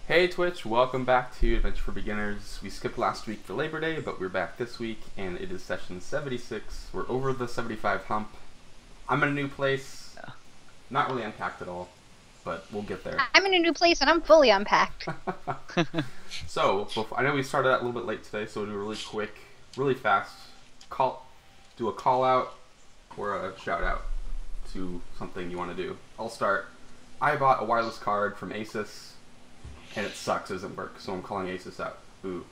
Hey Twitch, welcome back to Adventure for Beginners. We skipped last week for Labor Day, but we're back this week, and it is session 76. We're over the 75 hump. I'm in a new place. Not really unpacked at all, but we'll get there. I'm in a new place, and I'm fully unpacked. So, I know we started out a little bit late today, so we'll do a really quick, really fast do a call out or a shout out to something you want to do. I'll start. I bought a wireless card from Asus. And it sucks, it doesn't work, so I'm calling Asus out. Ooh.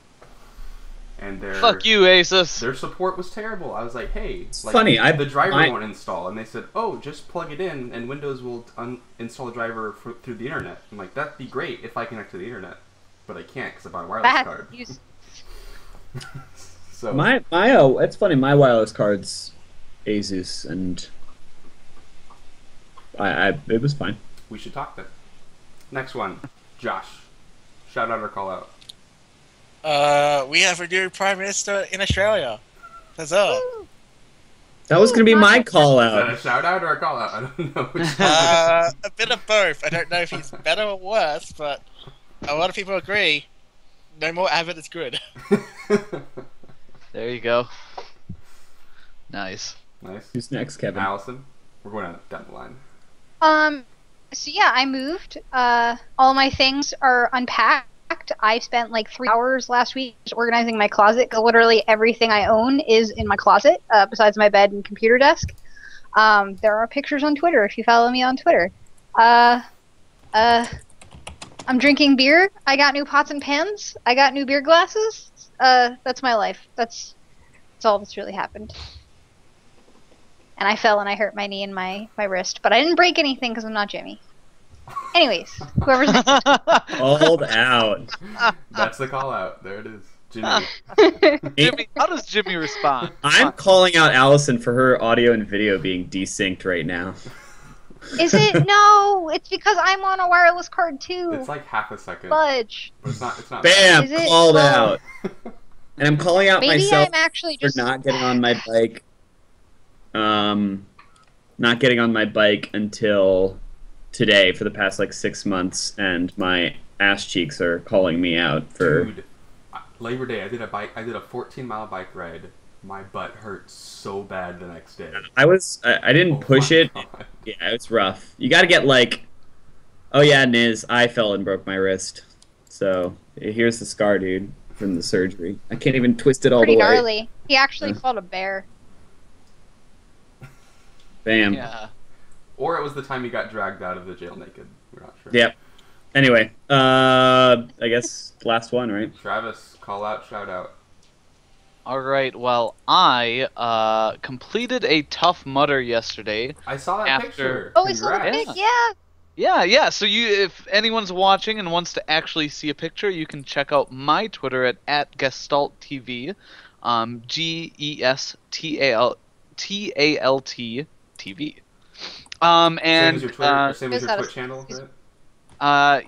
And Fuck you, Asus. Their support was terrible. I was like, hey, funny. The driver won't install. And they said, oh, just plug it in and Windows will install the driver through the internet. I'm like, that'd be great if I connect to the internet. But I can't because I bought a wireless card. So it's funny, my wireless card's Asus, and it was fine. We should talk then. Next one, Josh. Shout out or call out. We have a new Prime Minister in Australia. Huzzah. That was going to be my call Is that out. a shout out or a call out? I don't know which one. A bit of both. I don't know if he's better or worse, but a lot of people agree. No more Avid is good. There you go. Nice. Nice. Who's next, Kevin? Allison. We're going down the line. So yeah, I moved. All my things are unpacked. I spent like 3 hours last week just organizing my closet, because literally everything I own is in my closet, besides my bed and computer desk. There are pictures on Twitter if you follow me on Twitter. I'm drinking beer. I got new pots and pans. I got new beer glasses. That's my life. That's all that's really happened. And I fell and I hurt my knee and my wrist. But I didn't break anything because I'm not Jimmy. Anyways, whoever's next. Called out. That's the call out. There it is. Jimmy. Jimmy, how does Jimmy respond? I'm calling out Allison for her audio and video being desynced right now. Is it? No, it's because I'm on a wireless card too. It's like half a second. Fudge. But it's not Bam! Is it? Called Well, out. And I'm calling out Maybe myself I'm actually for just not getting on my bike. Not getting on my bike until today for the past like 6 months, and my ass cheeks are calling me out for. Dude, Labor Day, I did a 14-mile bike ride. My butt hurt so bad the next day. I didn't push my it. God. Yeah, it's rough. You gotta get like, oh yeah, Niz, I fell and broke my wrist. So here's the scar, dude, from the surgery. I can't even twist it all pretty the way. gnarly. He actually fought a bear. Bam. Yeah. Or it was the time you got dragged out of the jail naked. We're not sure. Yep. Anyway, I guess last one, right? Travis, call out, shout out. Alright, well, I completed a Tough Mudder yesterday. I saw that After- picture. Oh, it's a Congrats. big, yeah. Yeah, so if anyone's watching and wants to actually see a picture, you can check out my Twitter at @GestaltTV, GESTALT TV. Same And as your Twitter, same as Is your that a- Twitch channel, is- right? I'd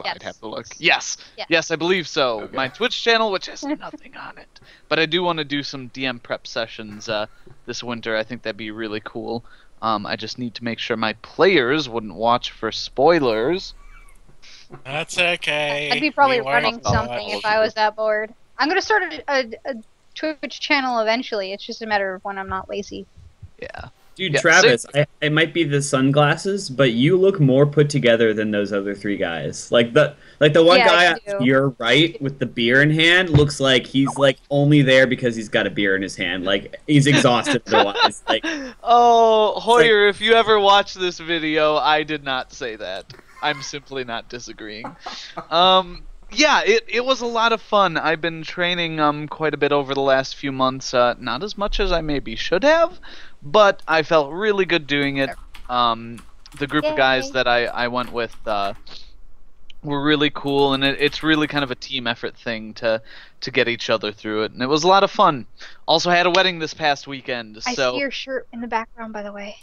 Yes. have to look. Yes, Yeah. yes, I believe so. Okay. My Twitch channel, which has nothing on it, but I do want to do some DM prep sessions this winter. I think that'd be really cool. I just need to make sure my players wouldn't watch for spoilers. That's okay. I'd be probably We won't running watch. something if I was that bored. I'm gonna start a Twitch channel eventually. It's just a matter of when I'm not lazy. Yeah. Dude, Yeah, Travis, it might be the sunglasses, but you look more put together than those other three guys. Like the one Yeah, guy I on do. your right with the beer in hand looks like he's like only there because he's got a beer in his hand. Like he's exhausted otherwise. Like Oh, Hoyer, if you ever watch this video, I did not say that. I'm simply not disagreeing. Yeah, it was a lot of fun. I've been training quite a bit over the last few months. Not as much as I maybe should have, but I felt really good doing it. The group of guys Yay. that I went with were really cool, and it's really kind of a team effort thing to get each other through it, and it was a lot of fun. Also had a wedding this past weekend, I so see your shirt in the background, by the way.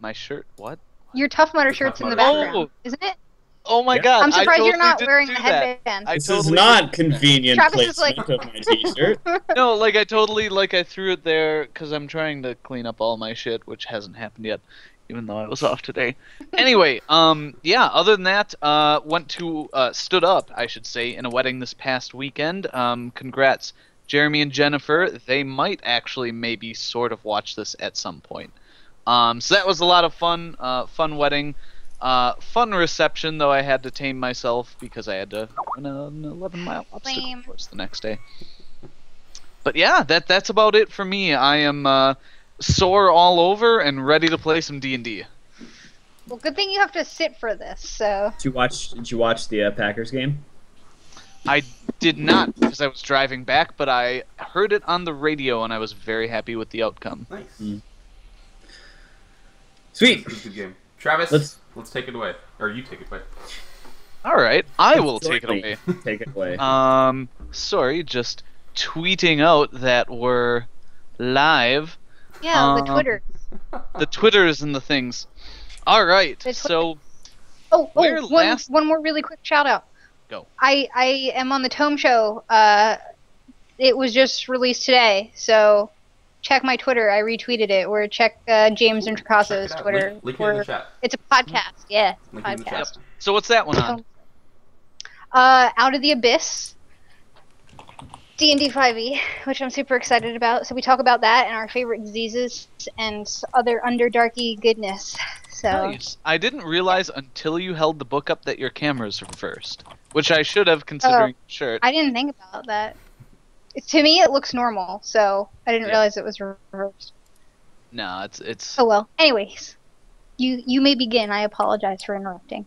my shirt, what? Your Tough Mudder The shirt's Tough in the Mudder background, shirt. isn't it? Oh my Yeah. god! I'm surprised I you're totally not didn't wearing do the that. headband. I this totally is not didn't do that. convenient Travis is placement like- of my t-shirt. No, like I totally I threw it there because I'm trying to clean up all my shit, which hasn't happened yet, even though I was off today. Anyway, yeah. Other than that, stood up, I should say, in a wedding this past weekend. Congrats, Jeremy and Jennifer. They might actually maybe sort of watch this at some point. So that was a lot of fun. Fun wedding. Fun reception, though I had to tame myself because I had to run an 11-mile obstacle Lame. course the next day. But yeah, that's about it for me. I am sore all over and ready to play some D&D. Well, good thing you have to sit for this. So Did you watch the Packers game? I did not because I was driving back, but I heard it on the radio and I was very happy with the outcome. Nice. Sweet. It was a good game. Travis, let's take it away. Or you take it away. All right, I will take it away. Take it away. Sorry, just tweeting out that we're live. yeah, the Twitter. The Twitters and the things. All right, The Twitter. so Oh, one more really quick shout out. Go. I am on the Tome Show. It was just released today, so check my Twitter. I retweeted it. Or check James and Tricasso's Check it out. Twitter. Link it in the chat. It's a podcast. Yeah, Link it in the chat. podcast. so what's that one on? Out of the Abyss. D&D 5e, which I'm super excited about. So we talk about that and our favorite diseases and other underdarky goodness. So Nice. I didn't realize until you held the book up that your camera's reversed, which I should have considering the shirt. I didn't think about that. To me, it looks normal, so I didn't Yeah. realize it was reversed. No, it's Oh well. Anyways, you may begin. I apologize for interrupting.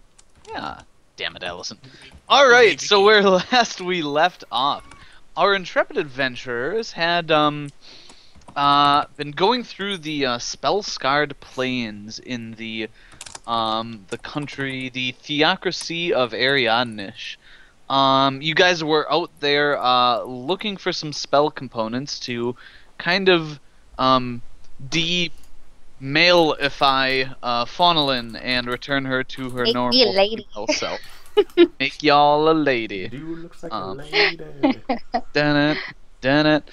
yeah. Damn it, Allison. All right, so where last we left off, our intrepid adventurers had been going through the spell-scarred plains in the country, the theocracy of Ariadnish. You guys were out there looking for some spell components to kind of de-maleify Faunalyn and return her to her Make me a normal lady. female self. Make y'all a lady. Dude looks like Um, a lady. Dun it.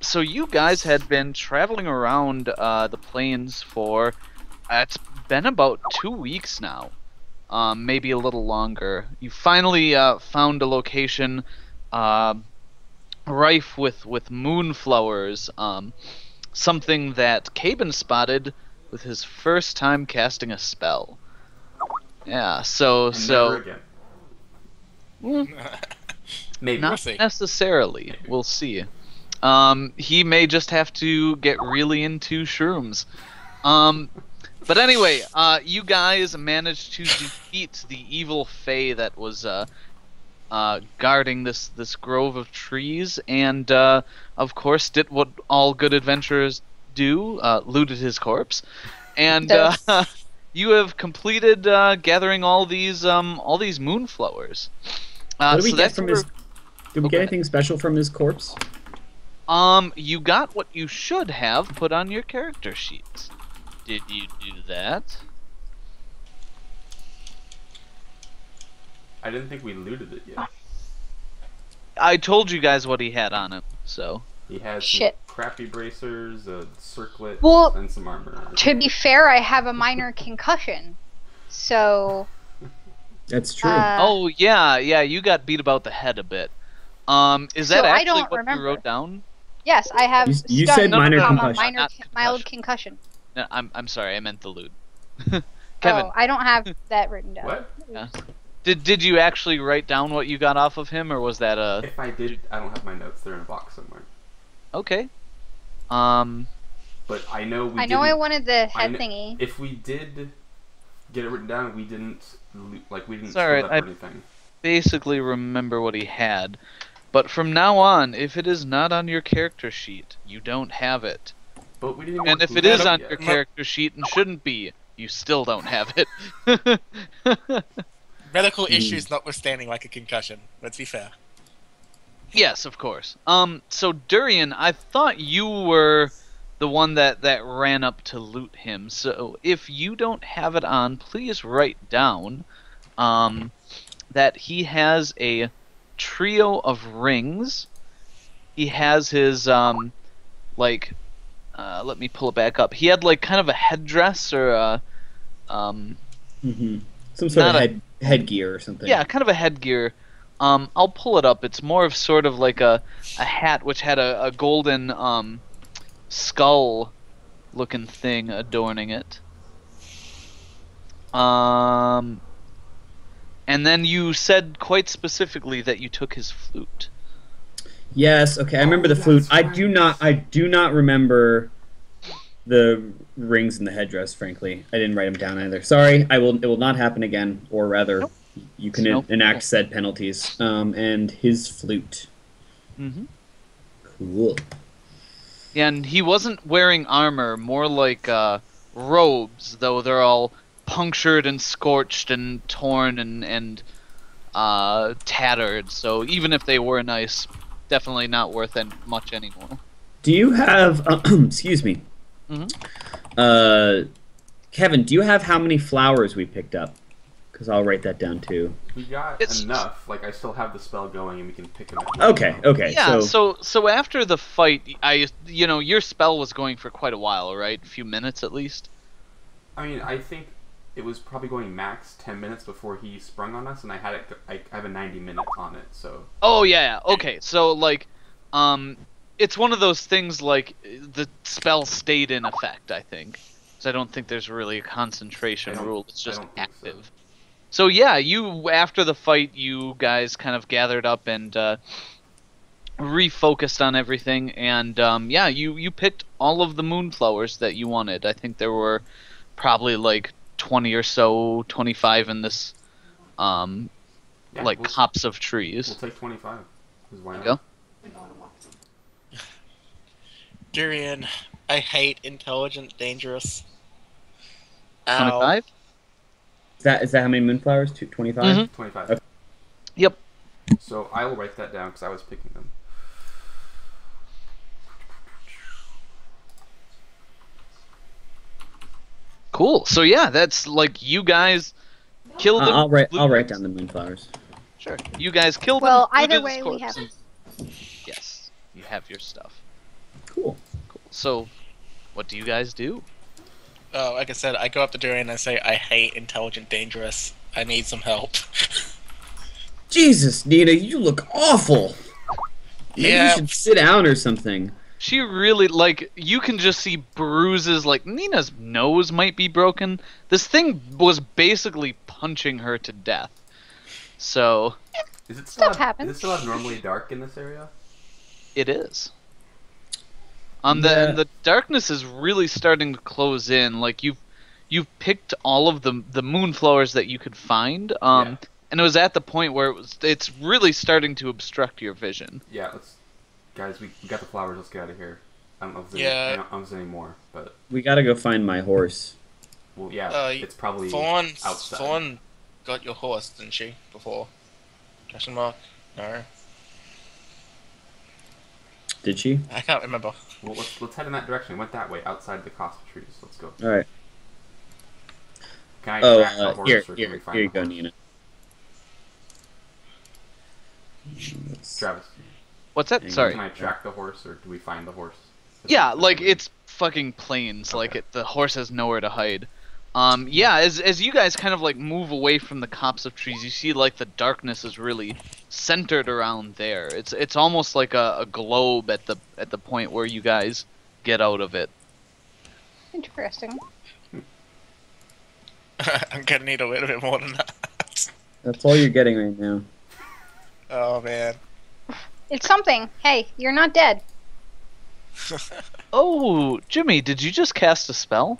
So you guys had been traveling around the plains for it's been about 2 weeks now, maybe a little longer. You finally found a location rife with moonflowers, something that Caben spotted with his first time casting a spell. Yeah, And never again. Maybe. Not see. necessarily. We'll see. He may just have to get really into shrooms. But anyway, you guys managed to defeat the evil fae that was guarding this grove of trees, and of course did what all good adventurers do: looted his corpse. And you have completed gathering all these moonflowers. What did we so get that's from where- his? Did we Okay. get anything special from his corpse? You got what you should have put on your character sheets. Did you do that? I didn't think we looted it yet. I told you guys what he had on him, so. He had some Shit. crappy bracers, a circlet, Well, and some armor. To be fair, I have a minor concussion, so. That's true. Oh yeah, you got beat about the head a bit. Is that So I actually don't what remember. you wrote down? Yes, I have. You stuff, said minor comma, concussion. minor, Not mild concussion. concussion. No, I'm sorry, I meant the loot. Kevin, Oh, I don't have that written down. What? did you actually write down what you got off of him, or was that a If I did, I don't have my notes. They're in a box somewhere. okay? But I know we I know I didn't- wanted the head kn- thingy. If we did get it written down, we didn't we didn't It's alright, split up I- or anything. Basically remember what he had. But from now on, if it is not on your character sheet, you don't have it. But we didn't. And work if through it is that on yet. your character sheet and shouldn't be, you still don't have it. Medical issues notwithstanding, like a concussion. Let's be fair. Yes, of course. So Durian, I thought you were the one that ran up to loot him. So if you don't have it on, please write down that he has a trio of rings. He has his let me pull it back up. He had like kind of a headdress or a Some sort of Not a- headgear or something. yeah, kind of a headgear. I'll pull it up. It's more of sort of like a hat which had a golden skull looking thing adorning it. And then you said quite specifically that you took his flute. Yes. Okay. I remember the flute. that's I right. do not remember the rings and the headdress. Frankly, I didn't write them down either. Sorry. It will not happen again. Or rather, Nope. you can Nope. enact said penalties. And his flute. Mm-hmm. Cool. And he wasn't wearing armor, more like robes, though they're all punctured and scorched and torn and tattered. So even if they were nice, definitely not worth much anymore. Do you have? Excuse me. Mhm. Kevin, do you have how many flowers we picked up? Because I'll write that down too. We got It's- enough. Like I still have the spell going, and we can pick them up. Okay. Okay. Yeah. So So after the fight, your spell was going for quite a while, right? A few minutes at least. I mean, I think it was probably going max 10 minutes before he sprung on us, and I had it. I have a 90-minute on it, so Oh yeah. Okay. So like, it's one of those things like the spell stayed in effect. I think. So I don't think there's really a concentration I don't- rule. It's I just don't think so. active. So yeah, you after the fight, you guys kind of gathered up and refocused on everything, and yeah, you picked all of the moonflowers that you wanted. I think there were probably like 20 or so, 25 in this yeah, like we'll, copse of we'll trees. take 25. 'Cause why There not? you go. Durian, I hate intelligent, dangerous. Ow. 25. is that how many moonflowers? 25. Mhm. 25. Okay. Yep. So I will write that down because I was picking them. Cool. So yeah, that's like you guys killed him. I'll write blew- down the moonflowers. Sure. You guys killed Well, him. blew either his way, we corpse, have- and- Yes, you have your stuff. Cool. Cool. So, what do you guys do? Oh, like I said, I go up to Durian and I say, I hate intelligent, dangerous. I need some help. Jesus, Nina, you look awful. Maybe Yeah. you should sit down or something. She really like you can just see bruises. Like Nina's nose might be broken. This thing was basically punching her to death. So Is it still Stuff happens. Is it still abnormally dark in this area? it is. Yeah. The darkness is really starting to close in. Like you've picked all of the moonflowers that you could find. Yeah. And it was at the point where it's really starting to obstruct your vision. Yeah, guys, we got the flowers. Let's get out of here. I don't know if there's, Yeah. I don't know if there's any more, but We gotta go find my horse. well, yeah, it's probably Fawn outside. got your horse, didn't she, before? Question mark? No. Did she? I can't remember. Well, let's head in that direction. We went that way, outside the cost of trees. Let's go. All right. Can I Oh, track the horse, here or can we you find the go, horse? Nina. Travis, What's that? Hang on. Sorry. can I track the horse, or do we find the horse? Yeah, like it's fucking plains. Like Okay. the horse has nowhere to hide. Yeah, as you guys kind of like move away from the copse of trees, you see like the darkness is really centered around there. It's almost like a globe at the point where you guys get out of it. Interesting. I'm gonna need a little bit more than that. That's all you're getting right now. Oh, man. It's something. Hey, you're not dead. Oh, Jimmy, did you just cast a spell?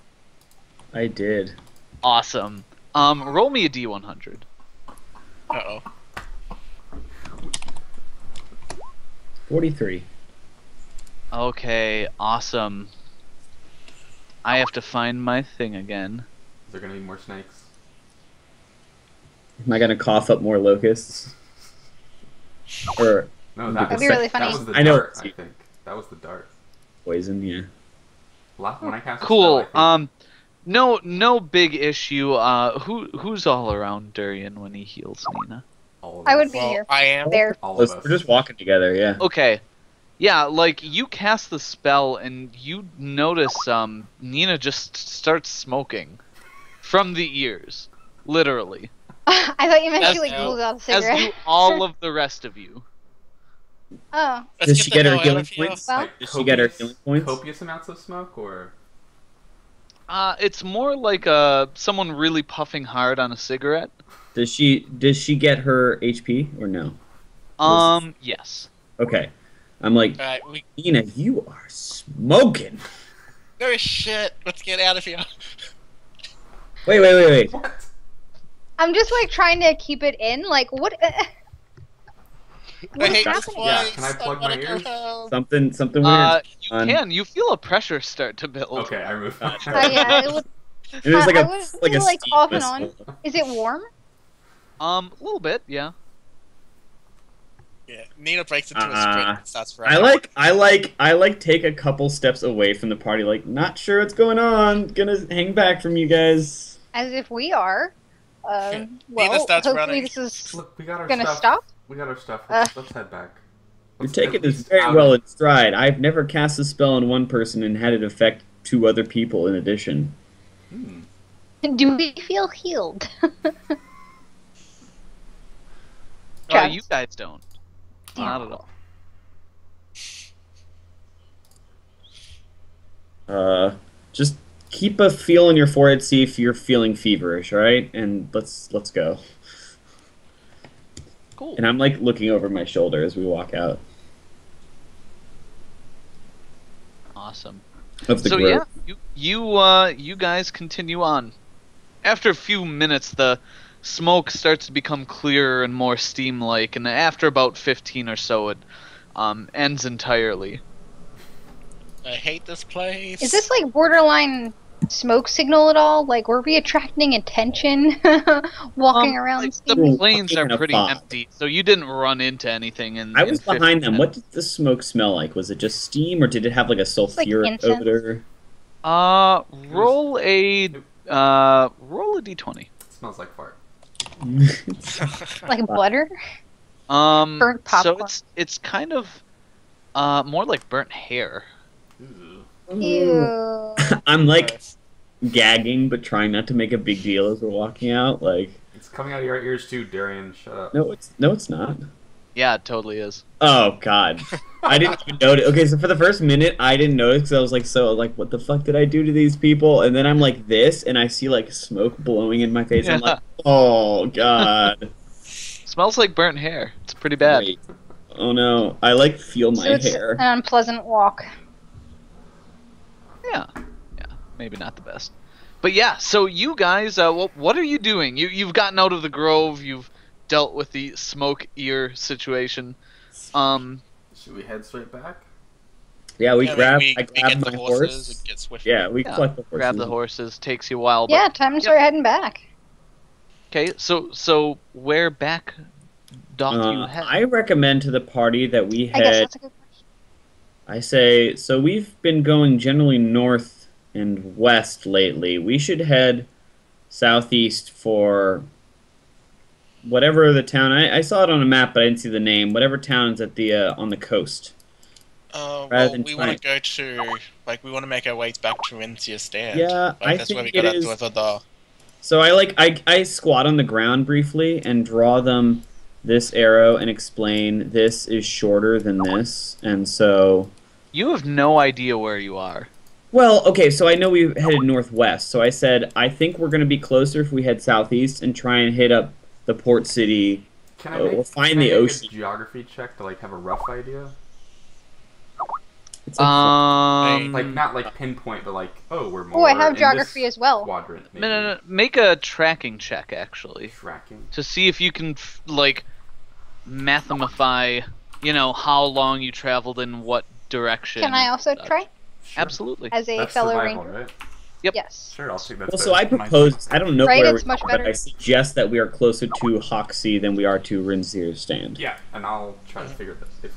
I did. Awesome. Roll me a d100. Uh-oh. 43. Okay, awesome. I have to find my thing again. Is there gonna be more snakes? Am I gonna cough up more locusts? Or No, That'd be really That funny. was the I know. dart. I think that was the dart. poison? Yeah. When I cast a Cool. spell, I think- No big issue. Who's all around Durian when he heals Nina? all of I us. would be Well, here. I am. There. All of us. We're just walking together. Yeah. Okay. Yeah, like you cast the spell and you notice Nina just starts smoking from the ears, literally, I thought you meant she That's like no. pulls out a as cigarette. do all of the rest of you. Oh, Let's Does she the get her hell out healing of here. points? Well- Like Does she get her copious- healing points? Copious amounts of smoke, or It's more like someone really puffing hard on a cigarette. Does she get her HP or no? Yes. Okay. I'm like, Alright, Nina, you are smoking. no shit. Let's get out of here. Wait. what? I'm just like trying to keep it in. Like what? I What's hate this happening? Yeah, place. can I plug my wanna go ears? home. Something weird. You on. can. You feel a pressure start to build. Okay, I moved. Yeah, it would, And there's like I a would like a feel like steam off and missile. on. Is it warm? A little bit, yeah. Yeah, Nina breaks into a sprint and starts running. I like take a couple steps away from the party, like not sure what's going on, gonna hang back from you guys. As if we are. Nina Well, starts hopefully running. this is Look, we got our gonna stuff. stop. We got our stuff. Let's head back. You're Let's taking at this least very out well of- in stride. I've never cast a spell on one person and had it affect 2 other people in addition. Hmm. Do we feel healed? Travis. You guys don't. Not at all. Just keep a feel in your forehead, see if you're feeling feverish, alright? And let's go. Cool. And I'm like looking over my shoulder as we walk out Awesome. of the So grove. yeah, you guys continue on. After a few minutes, the smoke starts to become clearer and more steam-like, and after about 15 or so, it ends entirely. I hate this place. Is this like borderline smoke signal at all? Like, were we attracting attention walking around? Like, steaming? the plains Walking in are a pretty fog. empty, so you didn't run into anything. I was in behind 15 them. What did the smoke smell like? Was it just steam, or did it have like a sulfuric incense. odor? Roll a d20. It smells like fart. Like butter? Burnt Burnt So popcorn. it's kind of more like burnt hair. Ooh. Ew. I'm like gagging, but trying not to make a big deal as we're walking out. Like, It's coming out of your ears too, Darian. Shut up. no, it's not. Yeah, it totally is. Oh God, I didn't even notice. Okay, so for the first minute, I didn't notice because I was like, what the fuck did I do to these people? And then I'm like this, and I see like smoke blowing in my face. I'm Yeah. like, oh God. Smells like burnt hair. It's pretty bad. Wait. Oh no, I like feel my So it's hair. an unpleasant walk. Yeah, maybe not the best. But yeah, so you guys, what are you doing? You've gotten out of the grove. You've dealt with the smoke ear situation. Should we head straight back? Yeah, I grab get my the horse. horses and get swift. Yeah, we Yeah, collect the horses. Grab the horses. Takes you a while. But, Yeah, time to start heading back. Okay, so where back doth you head? I recommend to the party that we I guess head. that's a good question. I say, so we've been going generally north and west lately. We should head southeast for whatever the town. I saw it on a map, but I didn't see the name. Whatever town's at the on the coast. Rather Well, than we want trying- to go to, like, we want to make our way back to Rincia Stand. Yeah, like, I that's where we think got it to is- do the. So I squat on the ground briefly and draw them this arrow and explain this is shorter than this, and so. You have no idea where you are. Well, okay, so I know we headed northwest, so I said I think we're going to be closer if we head southeast and try and hit up the port city. Can I We'll find can I the make ocean. a geography check to like have a rough idea? It's like, Like not like pinpoint, but like we're more. Oh, I have in geography this as well. Quadrant. Maybe. No. Make a tracking check actually Tracking. to see if you can like mathemify, how long you traveled in what direction. Can I and also such. try Absolutely. as a That's fellow survival, ranger? right? Yep. Yes. Sure, I'll take that. well, so I propose. I don't know Right, where it's we much are, better. but I suggest that we are closer to Hoxie than we are to Rinzir Stand. Yeah, and I'll try to figure this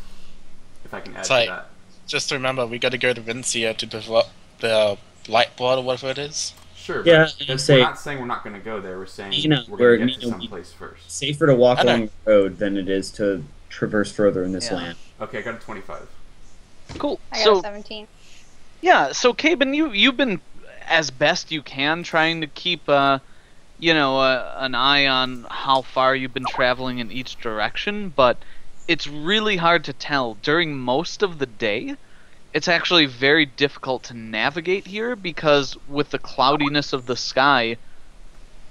if I can add It's to like- that. Just remember, we got to go to Rincia to develop the light blood or whatever it is. Sure. Yeah, but I we're say- not saying we're not going to go there. We're saying Nina, we're we're- going to get to Nina, some place first. Safer to walk I know. along the road than it is to traverse further in this Yeah. land. Okay, I got a 25. Cool. I got So a 17. yeah, so Caben, you've been as best you can trying to keep an eye on how far you've been traveling in each direction, but it's really hard to tell. During most of the day, it's actually very difficult to navigate here because with the cloudiness of the sky,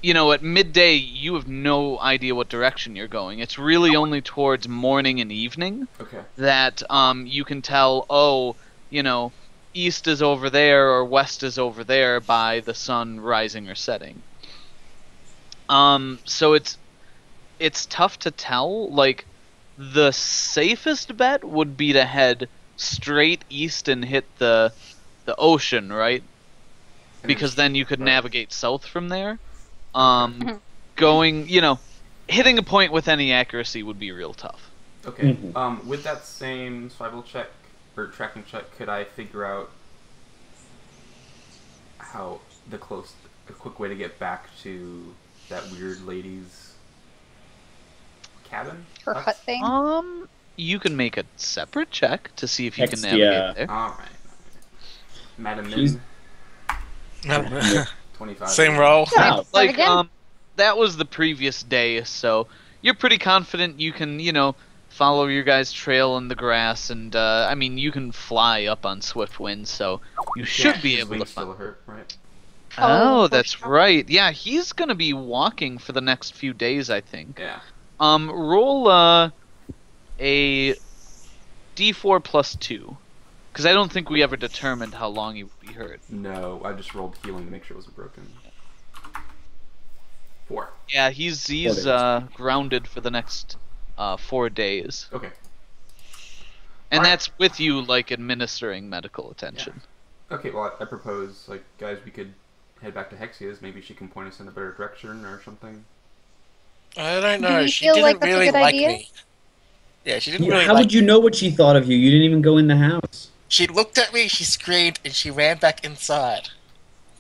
at midday you have no idea what direction you're going. It's really only towards morning and evening Okay. that you can tell, east is over there or west is over there by the sun rising or setting. So it's tough to tell. Like, the safest bet would be to head straight east and hit the ocean, right? Because then you could Right. navigate south from there. Going, hitting a point with any accuracy would be real tough. Okay. Mhm. With that same survival check or tracking check, could I figure out how a quick way to get back to that weird lady's cabin? Her hut thing. You can make a separate check to see if you can Hex, navigate yeah. there. All right. Madam She's- Min, 25. Same roll. Yeah, Wow. start again. That was the previous day, so you're pretty confident you can, follow your guys' trail in the grass, and you can fly up on Swiftwind, so you should be His able to wings find. still hurt, right? Oh, Oh, that's for sure. right. Yeah, he's gonna be walking for the next few days, I think. Yeah. Roll a D4 plus 2, because I don't think we ever determined how long he would be hurt. No, I just rolled healing to make sure it wasn't broken. 4. Yeah, he's days. grounded for the next 4 days, Okay. and Alright. that's with you like administering medical attention. Okay, well, I propose, like, guys, we could head back to Hexia's. Maybe she can point us in a better direction or something. I don't Do know. you She feel didn't like that's a really good like idea? me. Yeah, she didn't Yeah, really how like would you know what she thought of you? You didn't even go in the house. She looked at me, she screamed, and she ran back inside.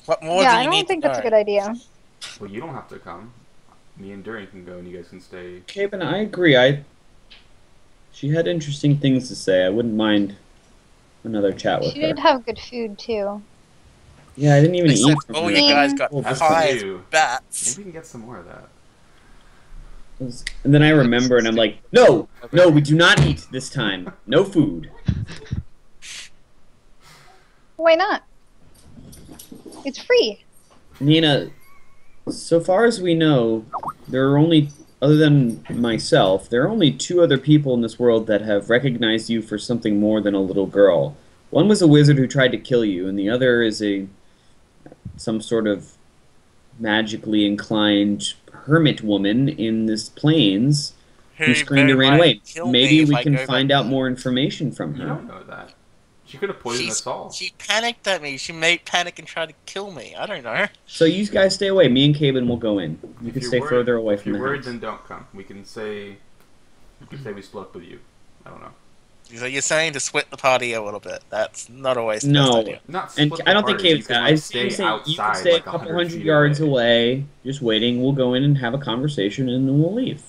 What more Yeah, do I you need don't think to that's a know? good idea. Well, you don't have to come. Me and Durian can go, and you guys can stay. Caben, I agree. She had interesting things to say. I wouldn't mind another chat with She her. did have good food too. Yeah, I didn't even eat Except from all her. you guys got Oh, That's five you. bats. Maybe we can get some more of that. And then I remember, and I'm like, no, we do not eat this time. No food. Why not? It's free. Nina, so far as we know, there are only, other than myself, there are only 2 other people in this world that have recognized you for something more than a little girl. One was a wizard who tried to kill you, and the other is some sort of magically inclined hermit woman in this plains who screamed and ran away. Maybe we can find out more information from You her. don't know that. She could have poisoned us all. She panicked at me. She made panic and tried to kill me. I don't know. So you guys stay away. Me and Caben will go in. You If can you're stay worried- further away If from you're the worried, house. then don't come. We can say we split up with you. I don't know. So you're saying to split the party a little bit. That's not always the No. best idea. Not And split the I don't think party, you Caben's could, that. like, I stay say you outside, can stay like, a couple 100 hundred feet yards away, just waiting. We'll go in and have a conversation, and then we'll leave.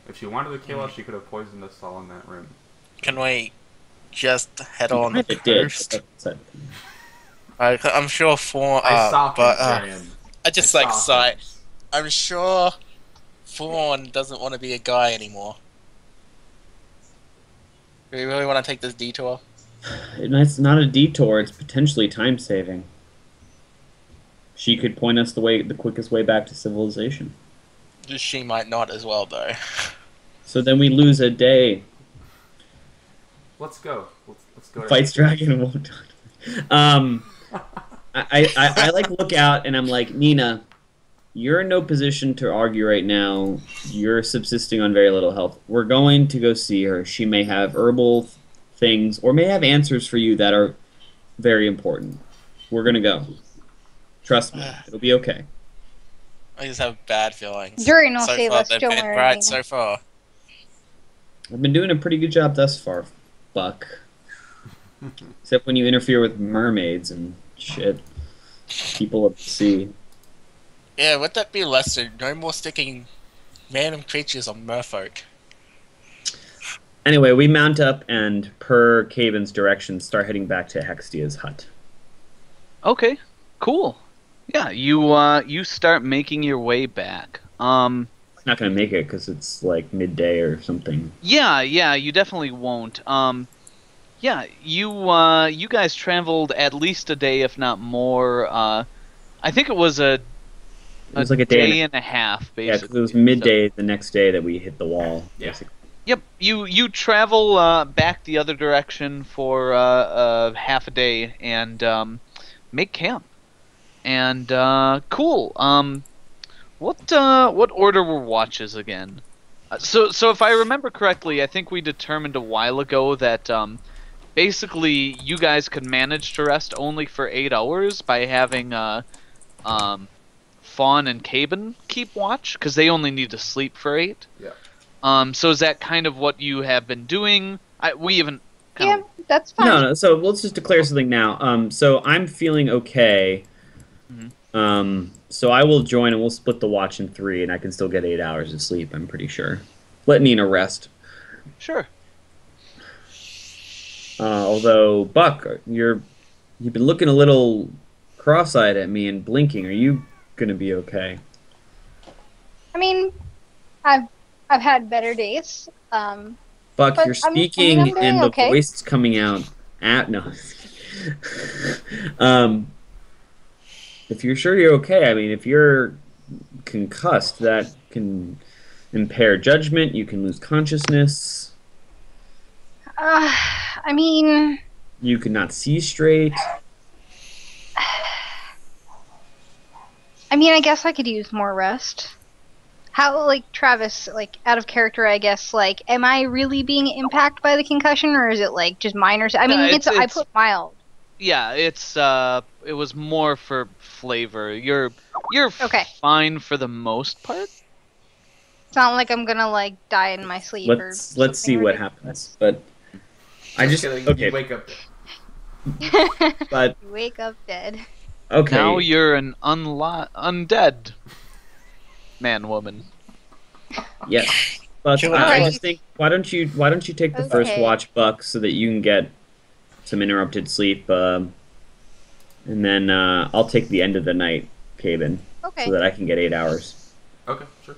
If she wanted to kill us, she could have poisoned us all in that room. Can we just head on the Kinda did, coast? but that's it. I'm sure Fawn. I saw but things, I just I like saw sigh. things. I'm sure Fawn doesn't want to be a guy anymore. Do you really want to take this detour? And it's not a detour. It's potentially time saving. She could point us the quickest way back to civilization. She might not as well, though. So then we lose a day. Let's go. Let's go. to- Fights dragon and won't talk. I like look out and I'm like, Nina, you're in no position to argue right now. You're subsisting on very little health. We're going to go see her. She may have herbal things or may have answers for you that are very important. We're gonna go. Trust me, it'll be okay. I just have bad feelings. Durian will so save far, us, they've don't been worry. right so far. I've been doing a pretty good job thus far, Buck. Except when you interfere with mermaids and shit. People of the sea. Yeah, would that be lesser? No more sticking random creatures on merfolk. Anyway, we mount up and, per Caven's directions, start heading back to Hextia's hut. Okay, cool. Yeah, you start making your way back. Not gonna make it because it's like midday or something. Yeah, you definitely won't. Yeah, you guys traveled at least a day, if not more. I think it was It was like a day and a half, Yeah, basically. because it was midday the next day that we hit the wall. Yeah. Basically. Yep, you travel back the other direction for half a day and make camp. And cool. What order were watches again? So if I remember correctly, I think we determined a while ago that basically you guys could manage to rest only for 8 hours by having Fawn and Caben keep watch, because they only need to sleep for 8. Yeah. So is that kind of what you have been doing? We haven't. Yeah, that's fine. No. So let's just declare something now. So I'm feeling okay. So I will join and we'll split the watch in 3, and I can still get 8 hours of sleep. I'm pretty sure. Let Nina rest. Sure. Although Buck, you've been looking a little cross-eyed at me and blinking. Are you gonna be okay? I mean, I've had better days. Buck, But you're I'm speaking doing and the okay. voice is coming out at no. If you're sure you're okay, I mean, if you're concussed, that can impair judgment. You can lose consciousness. I mean, You could not see straight. I guess I could use more rest. How, like, Travis, like, out of character, I guess, like, am I really being impacted by the concussion, or is it, like, just minor? I mean, No, I put mild. Yeah, it was more for flavor. You're Okay. fine for the most part. It's not like I'm gonna, like, die in my sleep or Let's see something what ridiculous. happens. But I just kidding. okay. You wake up. But You wake up dead. okay. Now you're an undead man-woman. Yes. But Sure. I Alright. just think why don't you take the first Okay. watch, Buck, so that you can get some interrupted sleep, and then I'll take the end of the night, Caven, Okay. so that I can get 8 hours. Okay, sure.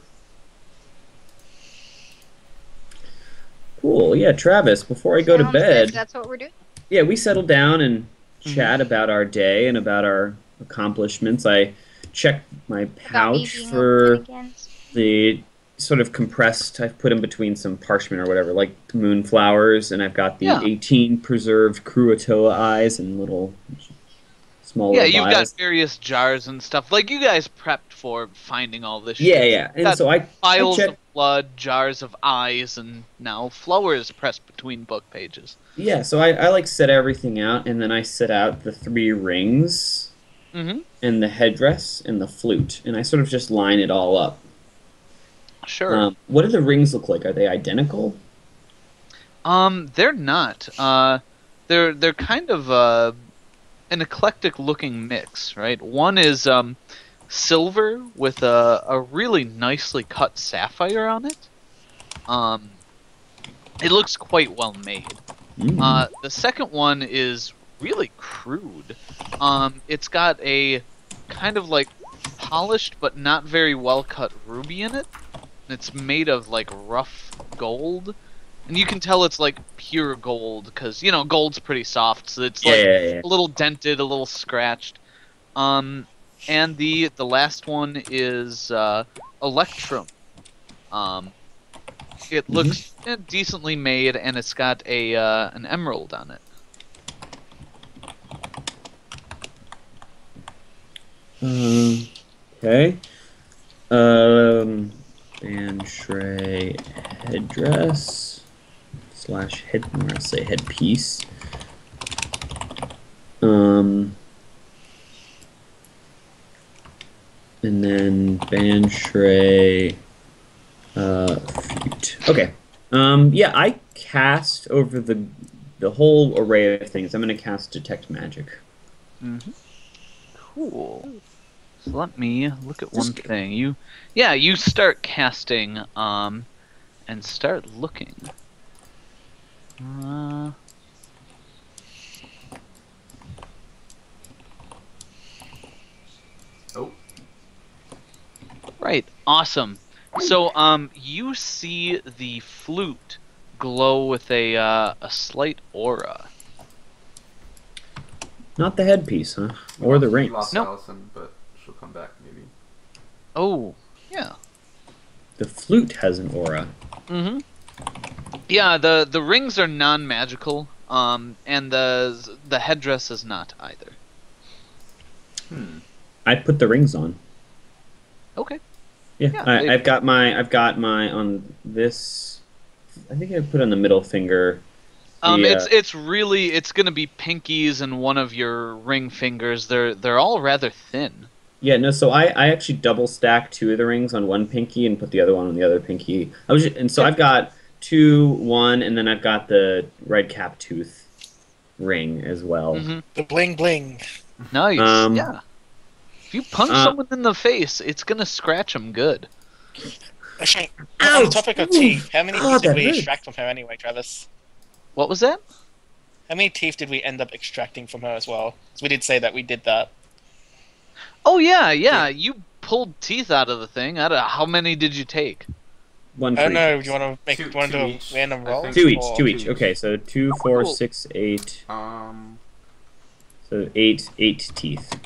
Cool. Yeah, Travis. Before I go to Sounds good. bed, That's what we're doing. yeah, we settle down and Mm-hmm. chat about our day and about our accomplishments. I checked my About me pouch being for open again. the sort of compressed. I've put in between some parchment or whatever, like moonflowers, and I've got the Yeah. 18 preserved Cruatoa eyes and little small Yeah, little you've got vials. various jars and stuff. Like, you guys prepped for finding all this Yeah, shit. yeah. And Got so I Piles checked. of blood, jars of eyes, and now flowers pressed between book pages. Yeah, so I like set everything out, and then I set out the 3 rings Mm-hmm. and the headdress and the flute, and I sort of just line it all up. Sure. What do the rings look like? Are they identical? They're not. They're kind of an eclectic looking mix, right? One is silver with a really nicely cut sapphire on it. It looks quite well made. The second one is really crude. It's got a kind of like polished but not very well cut ruby in it. And it's made of like rough gold. And you can tell it's like pure gold because, you know, gold's pretty soft, so it's like Yeah. a little dented, a little scratched. And the last one is Electrum. It looks decently made, and it's got a an emerald on it. Okay. Banshray headdress / head, or I'll say headpiece. And then Banshray flute. Okay. Yeah, I cast over the whole array of things. I'm gonna cast Detect Magic. Cool. So let me look at one Just- thing. You start casting and start looking. Uh, Oh, right. Awesome. So, you see the flute glow with a slight aura. Not the headpiece, huh? Or the we rings. lost Nope. Allison, but she'll come back maybe. Oh, yeah. The flute has an aura. Mm-hmm. Yeah, the rings are non-magical, and the headdress is not either. Hmm. I put the rings on. Okay. Yeah, Yeah, I've got my on this. I think I put on the middle finger. It's really gonna be pinkies and one of your ring fingers. They're all rather thin. Yeah, no. So I actually double stacked 2 of the rings on one pinky and put the other one on the other pinky. I've got 2, 1, and then I've got the red cap tooth ring as well. Mm-hmm. The bling bling. Nice. Yeah. If you punch uh, someone in the face, it's gonna scratch them good. Actually, on Ouch! the topic of teeth, how many God, teeth did that we hurts. extract from her anyway, Travis? What was that? How many teeth did we end up extracting from her as well? Because we did say that we did that. Oh yeah. You pulled teeth out of the thing. How many did you take? 1 I for don't know. each. Do you want to Two- do two a each, random I roll? think. 2 each. Or- 2 each. each. Okay, so 2, 4, Cool. 6, 8. Um, So 8 teeth.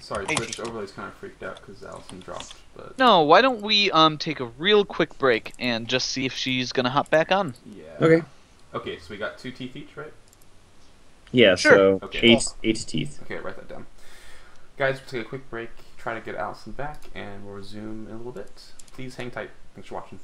sorry, Hey. Twitch overlay's kind of freaked out because Allison dropped, but No, why don't we take a real quick break and just see if she's gonna hop back on? yeah. Okay. Okay, so we got 2 teeth each, right? Yeah. Sure. So Okay. 8 teeth. Okay, write that down. Guys, we'll take a quick break, try to get Allison back, and we'll resume in a little bit. Please hang tight. Thanks for watching.